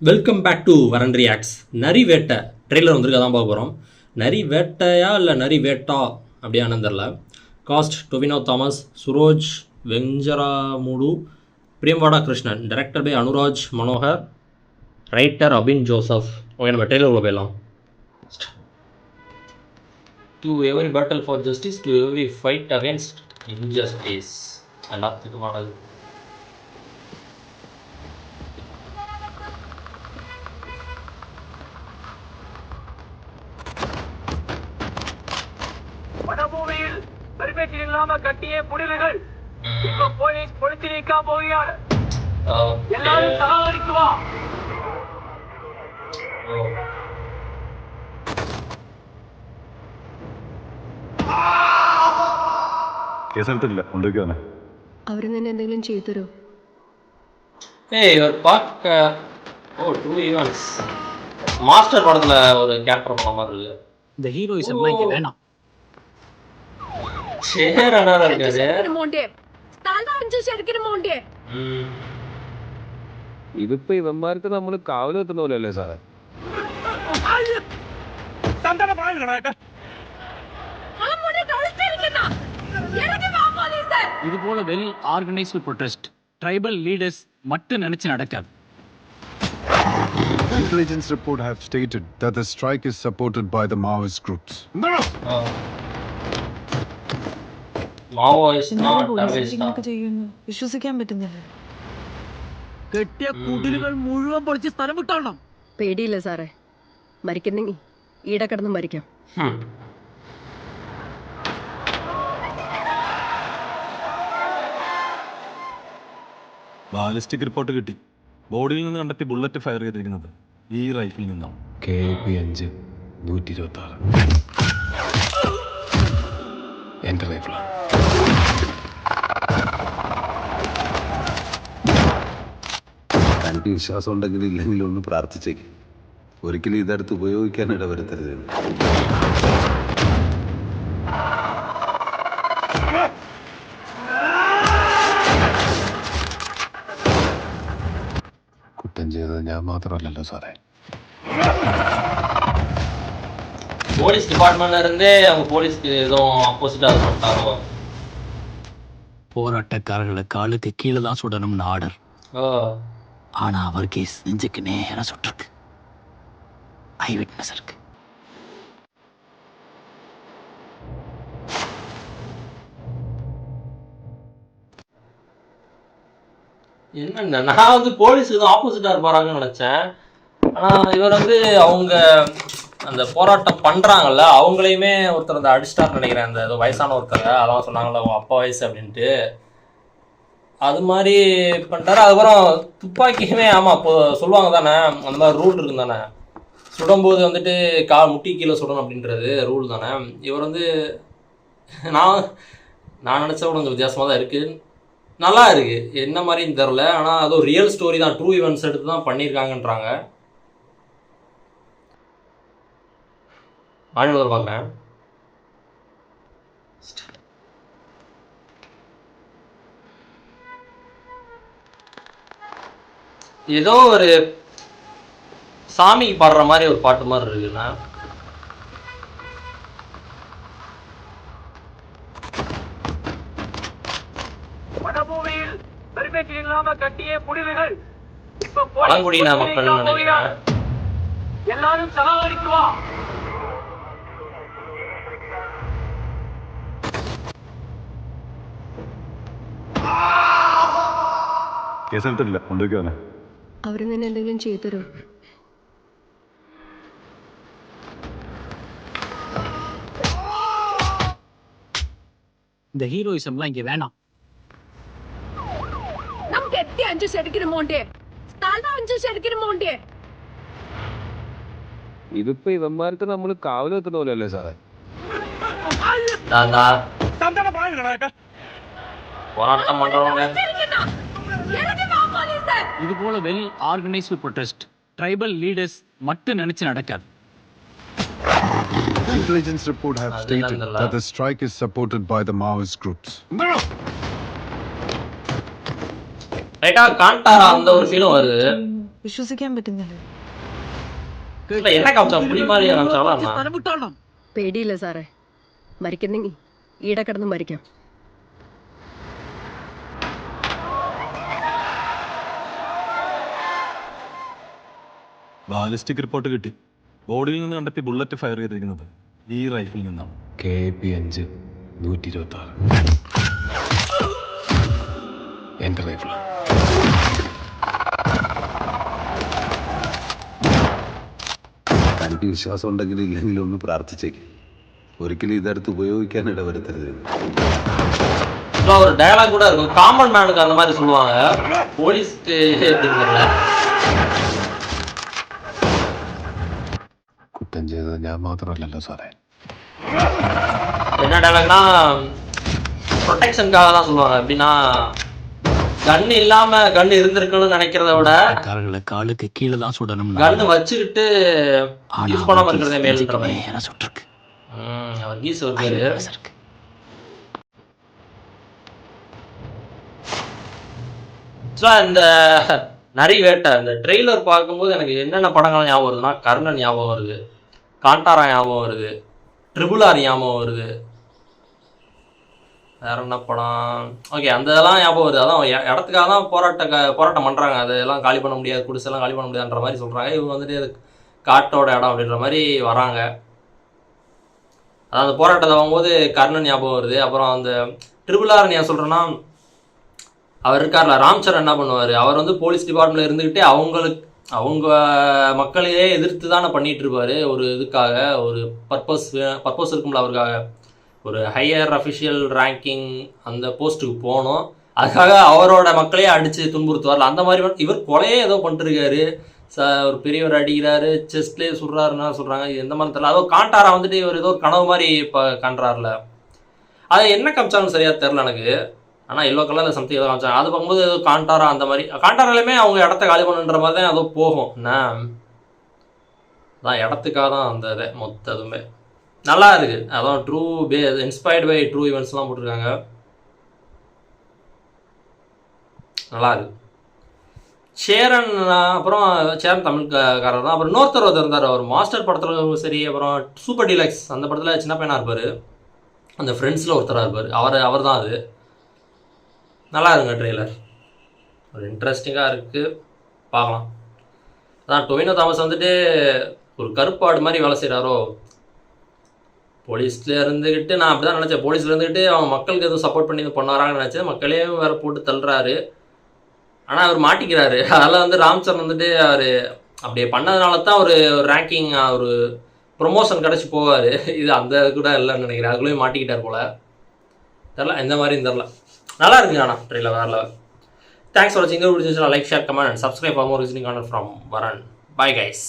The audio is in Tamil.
வெல்கம் பேக் டு வரன் ரியாக்ட்ஸ். நரி வேட்டை ட்ரெய்லர் வந்திருக்கு, அதான் பார்க்க போகிறோம். நரி வேட்டையா இல்லை நரி வேட்டா அப்படியானு தெரில. Cast Tovino Thomas, Suraj Venjaramoodu, Priyamvada Krishnan. Director by Anuraj Manohar, writer Abin Joseph. Okay, நம்ம ட்ரெய்லர் உள்ள போயிடலாம். To every battle for justice, to every fight against injustice. எல்லாத்துக்குமானது. வனபூமியில் பெர்மிட் இல்லாம கட்டிய புடில்கள் இப்ப போலீஸ் பொழுத்தி நீக்கா போகிறார். எல்லாரும் சகாரிக்கு வா. കേസെടുത്തിട്ടില്ല, കൊണ്ടുവയ്ക്കുവാണ്. അവര് തന്നെ എന്തെങ്കിലും ചെയ്തു തരോ? இவர் பார்க்க டூ ஈவெண்ட்ஸ் மாஸ்டர் படத்துல ஒரு கேரக்டர் பண்ண மாதிரி இருக்கு. இந்த ஹீரோயிசம்லாம் இங்க வேணாம். ஷேரானா இருக்காது. ഇതിപ്പോ ഇവന്മാർക്ക് നമ്മള് കാവല് എത്തുന്ന പോലെയല്ലേ സാറേ? இது போல well organised protest tribal leaders மட்டும் நினைச்சு நடக்காது. Intelligence report have stated that the strike is supported by the Maoist groups. വിശ്വസിക്കാൻ പറ്റുന്നില്ല. കെട്ടിയ കുടിലുകൾ മുഴുവൻ പൊളിച്ച് സ്ഥലം വിട്ടോളണം. പേടിയില്ല സാറേ, മരിക്കുന്നെങ്കിൽ ഈടെ കിടന്ന് മരിക്കാം. ബാലിസ്റ്റിക് റിപ്പോർട്ട് കിട്ടി. ബോഡിയിൽ നിന്ന് കണ്ടെത്തി ബുള്ളറ്റ് ഫയർ ചെയ്തിരിക്കുന്നത് ഈ റൈഫിൽ നിന്നാണ്. KP5 126 എന്റെ റൈഫിളാണ്. തനിക്ക് വിശ്വാസം ഉണ്ടെങ്കിൽ ഇല്ലെങ്കിലും ഒന്ന് പ്രാർത്ഥിച്ചേക്ക്. ഒരിക്കലും ഇതെടുത്ത് ഉപയോഗിക്കാൻ ഇടവരുത്തരുത്. കുറ്റം ചെയ്തത് ഞാൻ മാത്രമല്ലല്ലോ സാറേ. போலீஸ் டிபார்ட்மெண்ட்ல இருந்தே அவங்க போலீஸ்க்கு எதுவும் ஆப்போசிட்டா பண்ணிட்டாரோ? போராட்டக்காரர்களை காலுக்கு கீழே தான் சுடணும்னு ஆர்டர். ஆனா அவர் கேஸ் நெஞ்சுக்கு நேரா சுட்டிருக்கு. ஐ விட்னஸ் இருக்கு. என்ன, நான் வந்து போலீஸுக்கு தான் ஆப்போசிட்டா இருப்பாராங்கன்னு நினைச்சேன். ஆனா இவர் வந்து அவங்க அந்த போராட்டம் பண்றாங்கல்ல, அவங்களையுமே ஒருத்தர் அந்த அடிஸ்டார்னு நினைக்கிறேன். அந்த ஏதோ வயசான ஒருத்தர், அதான் சொன்னாங்கல்ல அவங்க அப்பா வயசு அப்படின்ட்டு, அது மாதிரி பண்ணிட்டாரு. அதுக்கப்புறம் துப்பாக்கியுமே ஆமாம் இப்போ சொல்லுவாங்க தானே, அந்த மாதிரி ரூல் இருக்கு தானே, சுடும்போது வந்துட்டு முட்டி கீழே சுடணும் அப்படின்றது ரூல் தானே. இவர் வந்து நான் நினச்ச கூட கொஞ்சம் வித்தியாசமாக தான் இருக்குது. நல்லா இருக்குது, என்ன மாதிரின்னு தெரில. ஆனால் அதுவும் ரியல் ஸ்டோரி தான், ட்ரூ ஈவெண்ட்ஸ் எடுத்து தான் பண்ணியிருக்காங்கன்றாங்க. ஆடியோவில் பார்க்குறேன். ஏதோ ஒரு சாமிக்கு பாடுற மாதிரி ஒரு பாட்டு மாதிரி இருக்குண்ணா. வனபூமியில் பெர்மிட் இல்லாம கட்டிய புடில்கள் இப்ப பழங்குடியின மக்கள் நினைக்கிறேன். எல்லாரும் சகாரிக்கு வா. കേസെടുത്തിട്ടില്ല, കൊണ്ടുവയ്ക്കുവാണ്. അവര് തന്നെ എന്തെങ്കിലും ചെയ്തു തരോ? இந்த ஹீரோயிசம்லாம் இங்க வேணாம். നമുക്ക് എത്തി 5 ശരിക്കും മോണ്ടേ സ്ഥലം 5 ശരിക്കും മോണ്ടേ. ഇതിപ്പോ ഇവന്മാർക്ക് നമ്മള് കാവല് എത്തുന്ന പോലെയല്ലേ സാറേ? போராட்டம் பண்றவங்க இது போல well organised protest tribal leaders மட்டும் நினைச்சு நடக்காது. Intelligence report have stated that the strike is supported by the Maoist groups. ரைட்டா காண்டாரா அந்த ஒரு ஃபீலும் வருது. വിശ്വസിക്കാൻ പറ്റുന്നില്ല. இல்ல என்ன காமிச்சாங்க புலி மாதிரி காமிச்சாங்களா പേടിയില്ല സാറേ, മരിക്കുന്നെങ്കിൽ ഈടെ കിടന്ന് മരിക്കാം. ബാലിസ്റ്റിക് റിപ്പോർട്ട് കിട്ടി. ബോഡിയിൽ നിന്ന് കണ്ടെത്തി ബുള്ളറ്റ് ഫയർ ചെയ്തിരിക്കുന്നത് ഈ റൈഫിൽ നിന്നാണ്. KP5 126 എൻ്റെ റൈഫിളാണ്. തനിക്ക് വിശ്വാസം ഉണ്ടെങ്കിലും ഇല്ലെങ്കിലും ഒന്ന് പ്രാർത്ഥിച്ചേക്ക്. ഒരിക്കലും ഇതെടുത്ത് ഉപയോഗിക്കാൻ ഇടവരുത്തരുത്. ஒரு டயலாக் கூட இருக்கும், காமன் மேனுக்கு அந்த மாதிரி சொல்லுவாங்க, போலீஸ்க்கு எப்படிங்கல. കുറ്റം ചെയ്തത് ഞാൻ മാത്രമല്ലല്ലോ സാറേ. என்ன டயலாக்னா ப்ரொடெக்ஷனுக்காக தான் சொல்லுவாங்க. எப்படின்னா கன் இல்லாம கன் இருந்திருக்குன்னு நினைக்கிறத விட காரர்களை காலுக்கு கீழே தான் சுடணும். கன் வச்சுக்கிட்டு யூஸ் பண்ணாம இருக்கிறதே மேல்ன்ற மாதிரி. நேரா சுட்டிருக்கு. அவர் கீஸ் ஒரு பேரு. இருக்கு. ஸோ இந்த நரி வேட்டை இந்த ட்ரெய்லர் பார்க்கும்போது எனக்கு என்னென்ன படங்கள் ஞாபகம் வருதுன்னா கர்ணன் ஞாபகம் வருது, காண்டாரா ஞாபகம் வருது, ட்ரிபிள்-ஆர் ஞாபகம் வருது, வேற என்ன படம், ஓகே அந்த இதெல்லாம் ஞாபகம் வருது. அதான் இடத்துக்காக தான் போராட்டம் பண்ணுறாங்க, அதெல்லாம் காலி பண்ண முடியாது, குடிசெல்லாம் காலி பண்ண முடியாதுன்ற மாதிரி சொல்கிறாங்க. இவங்க வந்துட்டு அது காட்டோட இடம் அப்படின்ற மாதிரி வராங்க. அதான் அந்த போராட்டத்தை வாங்கும்போது கர்ணன் ஞாபகம் வருது. அப்புறம் அந்த ட்ரிபிள்-ஆர் நான் சொல்கிறேன்னா அவர் இருக்கார்ல ராம்சரண் என்ன பண்ணுவார், அவர் வந்து போலீஸ் டிபார்ட்மெண்ட்டில் இருந்துக்கிட்டே அவங்க மக்களையே எதிர்த்து தானே பண்ணிகிட்டு இருப்பார். ஒரு இதுக்காக ஒரு பர்பஸ் இருக்கும்ல, அவருக்காக ஒரு ஹையர் அஃபிஷியல் ரேங்கிங் அந்த போஸ்ட்டுக்கு போகணும், அதுக்காக அவரோட மக்களையே அடித்து துன்புறுத்துவார்ல. அந்த மாதிரி இவர் கொலையே ஏதோ பண்ணிட்டுருக்காரு, ஒரு பெரியவர் அடிக்கிறாரு, செஸ்ட்லேயே சுடுறாருன்னா சொல்கிறாங்க. இது எந்த மாதிரி தெரியல. அதோ காண்டாரா வந்துட்டு இவர் ஏதோ ஒரு கனவு மாதிரி இப்போ காண்றாருல, அது என்ன காமிச்சாலும் சரியாக தெரில எனக்கு. ஆனால் எல்லோ கலரில் சம்திங் ஏதோ காமிச்சாங்க. அது பார்க்கும்போது ஏதோ காண்டாரா அந்த மாதிரி, காண்டாராலுமே அவங்க இடத்த காலி பண்ணுன்ற மாதிரி தான் ஏதோ போகும். என்ன அதான் இடத்துக்காக தான் அந்த இதை மொத்ததுமே நல்லா இருக்குது. அதான் ட்ரூ இன்ஸ்பயர்ட் பை ட்ரூ ஈவெண்ட்ஸ்லாம் போட்டிருக்காங்க, நல்லா இருக்கு. சேரன் அப்புறம் சேரன் தமிழ்காரர் தான். அப்புறம் இன்னொருத்தர் இருந்தார், அவர் மாஸ்டர் படத்தில் சரி, அப்புறம் சூப்பர் டீலக்ஸ் அந்த படத்தில் சின்ன பையனாக இருப்பார், அந்த ஃப்ரெண்ட்ஸில் ஒருத்தராக இருப்பார், அவர் தான் அது. நல்லா இருங்க ட்ரெய்லர், ஒரு இன்ட்ரெஸ்டிங்காக இருக்குது, பார்க்கலாம். அதான் டொவினோ தாமஸ் வந்துட்டு ஒரு கருப்பாடு மாதிரி வேலை செய்கிறாரோ, போலீஸில் இருந்துக்கிட்டு நான் அப்படி தான் நினச்சேன், போலீஸில் இருந்துக்கிட்டு அவங்க மக்களுக்கு எதுவும் சப்போர்ட் பண்ணி இது பண்ணாராங்கன்னு நினச்சேன். மக்களே வேறு போட்டு தள்ளுறாரு, ஆனால் அவர் மாட்டிக்கிறாரு. அதெல்லாம் வந்து ராம்சரண் வந்துட்டு அவர் அப்படியே பண்ணதுனால தான் ஒரு ரேங்கிங் ஒரு ப்ரொமோஷன் கிடச்சி போவார். இது அந்த கூட இல்லைன்னு நினைக்கிறேன், அதுக்குள்ளேயும் மாட்டிக்கிட்டார் போல், தெரில எந்த மாதிரியும் தெரில. நல்லா இருக்குங்க, ஆனால் ட்ரெயிலர் வேறு லெவல். தேங்க்ஸ் ஃபார் வாட்சிங். Like, share, comment and subscribe for more listening content from Varan. Bye guys.